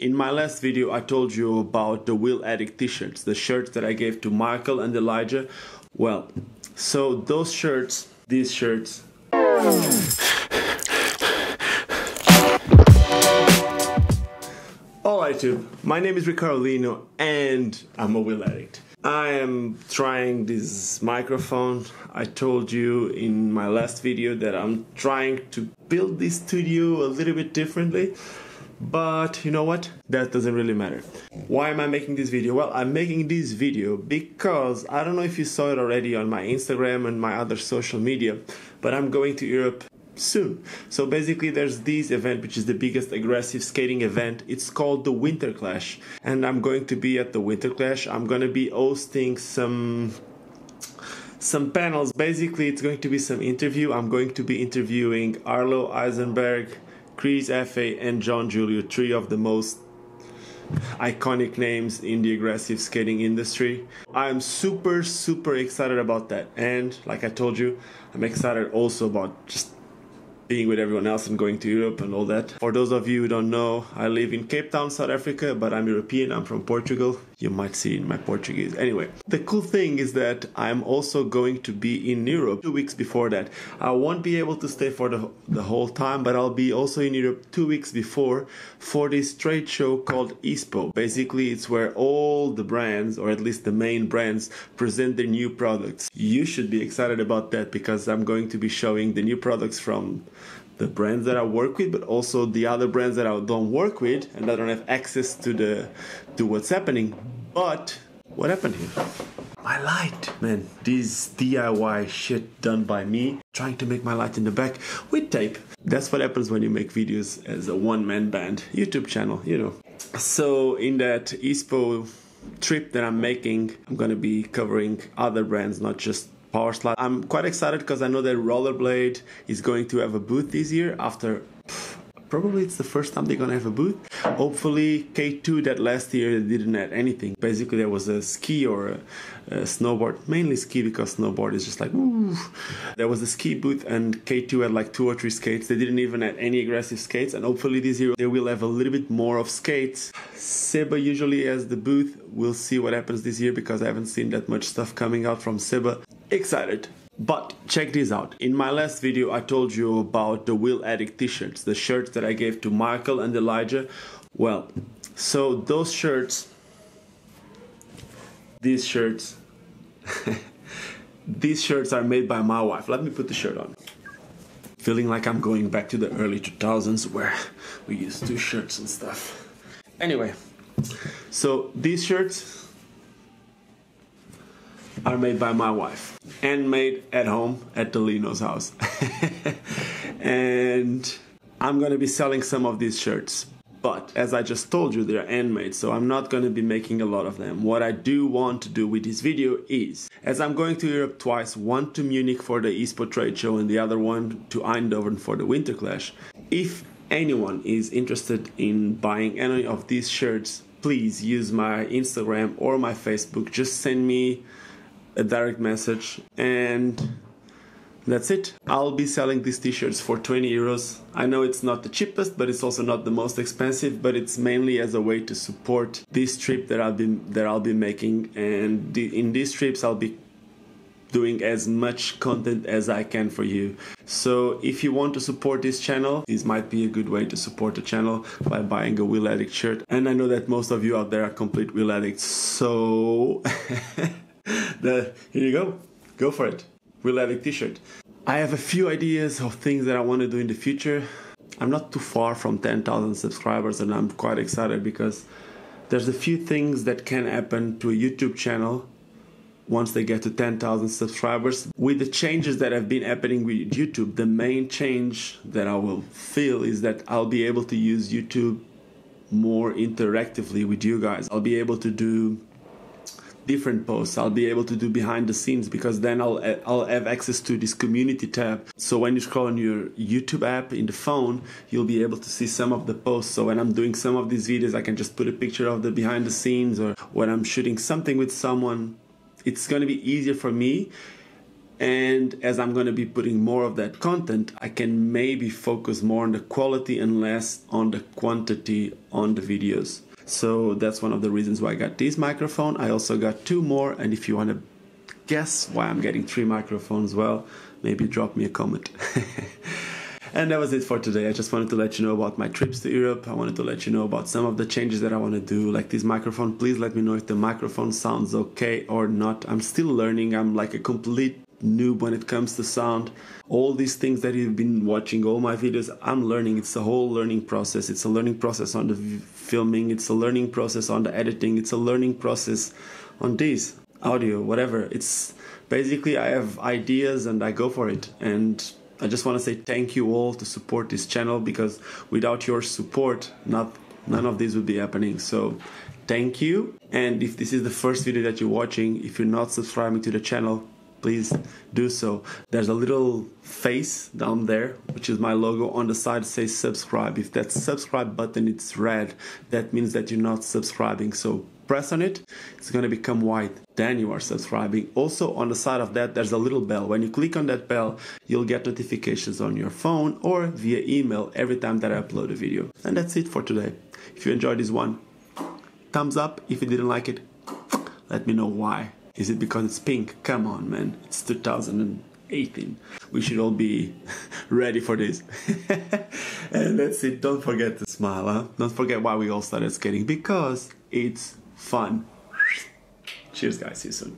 In my last video, I told you about the Wheel Addict t-shirts, the shirts that I gave to Michael and Elijah. Well, so those shirts, these shirts, Alright YouTube, my name is Ricardo Lino and I'm a Wheel Addict. I am trying this microphone. I told you in my last video that I'm trying to build this studio a little bit differently. But you know what? That doesn't really matter. Why am I making this video? Well, I'm making this video because I don't know if you saw it already on my Instagram and my other social media, but I'm going to Europe soon. So basically there's this event which is the biggest aggressive skating event. It's called the WHEELADDICT, and I'm going to be at the WHEELADDICT. I'm going to be hosting some panels. Basically it's going to be some interview. I'm going to be interviewing Arlo Eisenberg, Chris Effey and John Julio, three of the most iconic names in the aggressive skating industry. I'm super excited about that, and like I told you, I'm excited also about just being with everyone else and going to Europe and all that. For those of you who don't know, I live in Cape Town, South Africa, but I'm European, I'm from Portugal. You might see in my Portuguese. Anyway, the cool thing is that I'm also going to be in Europe 2 weeks before that. I won't be able to stay for the whole time, but I'll be also in Europe 2 weeks before for this trade show called Ispo. Basically, it's where all the brands, or at least the main brands, present their new products. You should be excited about that because I'm going to be showing the new products from the brands that I work with, but also the other brands that I don't work with and I don't have access to what's happening. But what happened here? My light, man, this DIY shit done by me, trying to make my light in the back with tape. That's what happens when you make videos as a one-man band YouTube channel, you know. So in that Ispo trip that I'm making, I'm gonna be covering other brands, not just Power Slide. I'm quite excited because I know that Rollerblade is going to have a booth this year after probably it's the first time they're gonna have a booth. Hopefully K2, that last year didn't have anything. Basically there was a ski or a snowboard, mainly ski because snowboard is just like woo. There was a ski booth and K2 had like 2 or 3 skates. They didn't even have any aggressive skates, and hopefully this year they will have a little bit more of skates. Seba usually has the booth. We'll see what happens this year because I haven't seen that much stuff coming out from Seba. Excited. But check this out. In my last video I told you about the Wheel Addict t-shirts, the shirts that I gave to Michael and Elijah. Well, so those shirts, these shirts, these shirts are made by my wife. Let me put the shirt on. Feeling like I'm going back to the early 2000s where we used 2 shirts and stuff. Anyway, so these shirts are made by my wife and made at home at the Lino's house. And I'm gonna be selling some of these shirts, but as I just told you, they're handmade, so I'm not gonna be making a lot of them. What I do want to do with this video is, as I'm going to Europe twice, one to Munich for the Ispo trade show and the other one to Eindhoven for the Winterclash, if anyone is interested in buying any of these shirts, please use my Instagram or my Facebook. Just send me a direct message and that's it. I'll be selling these t-shirts for 20 euros. I know it's not the cheapest, but it's also not the most expensive, but it's mainly as a way to support this trip that I'll be making, and in these trips I'll be doing as much content as I can for you. So if you want to support this channel, this might be a good way to support the channel by buying a Wheel Addict shirt. And I know that most of you out there are complete Wheel Addicts, so here you go for it. Wheel Addict t-shirt. I have a few ideas of things that I want to do in the future. I'm not too far from 10,000 subscribers and I'm quite excited because there's a few things that can happen to a YouTube channel once they get to 10,000 subscribers. With the changes that have been happening with YouTube, the main change that I will feel is that I'll be able to use YouTube more interactively with you guys. I'll be able to do different posts. I'll be able to do behind the scenes because then I'll have access to this community tab. So when you scroll on your YouTube app in the phone, you'll be able to see some of the posts. So when I'm doing some of these videos, I can just put a picture of the behind the scenes, or when I'm shooting something with someone, it's going to be easier for me And as I'm going to be putting more of that content, I can maybe focus more on the quality and less on the quantity on the videos. So that's one of the reasons why I got this microphone. I also got 2 more, and if you want to guess why I'm getting 3 microphones, well, maybe drop me a comment. And that was it for today. I just wanted to let you know about my trips to Europe. I wanted to let you know about some of the changes that I want to do, like this microphone. Please let me know if the microphone sounds okay or not. I'm still learning. I'm like a complete noob when it comes to sound. All these things that you've been watching, all my videos, I'm learning. It's a whole learning process. It's a learning process on the filming. It's a learning process on the editing. It's a learning process on this audio, whatever. It's basically, I have ideas and I go for it. And I just want to say thank you all to support this channel, because without your support, none of this would be happening. So thank you. And if this is the first video that you're watching, if you're not subscribing to the channel, please do so. There's a little face down there, which is my logo. On the side says subscribe. If that subscribe button is red, that means that you're not subscribing. So press on it, it's going to become white, then you are subscribing. Also on the side of that, there's a little bell. When you click on that bell, you'll get notifications on your phone or via email every time that I upload a video. And that's it for today. If you enjoyed this one, thumbs up. If you didn't like it, let me know why. Is it because it's pink? Come on, man, it's 2018. We should all be ready for this. And that's it. Don't forget to smile, huh? Don't forget why we all started skating, because it's fun. Cheers, guys. See you soon.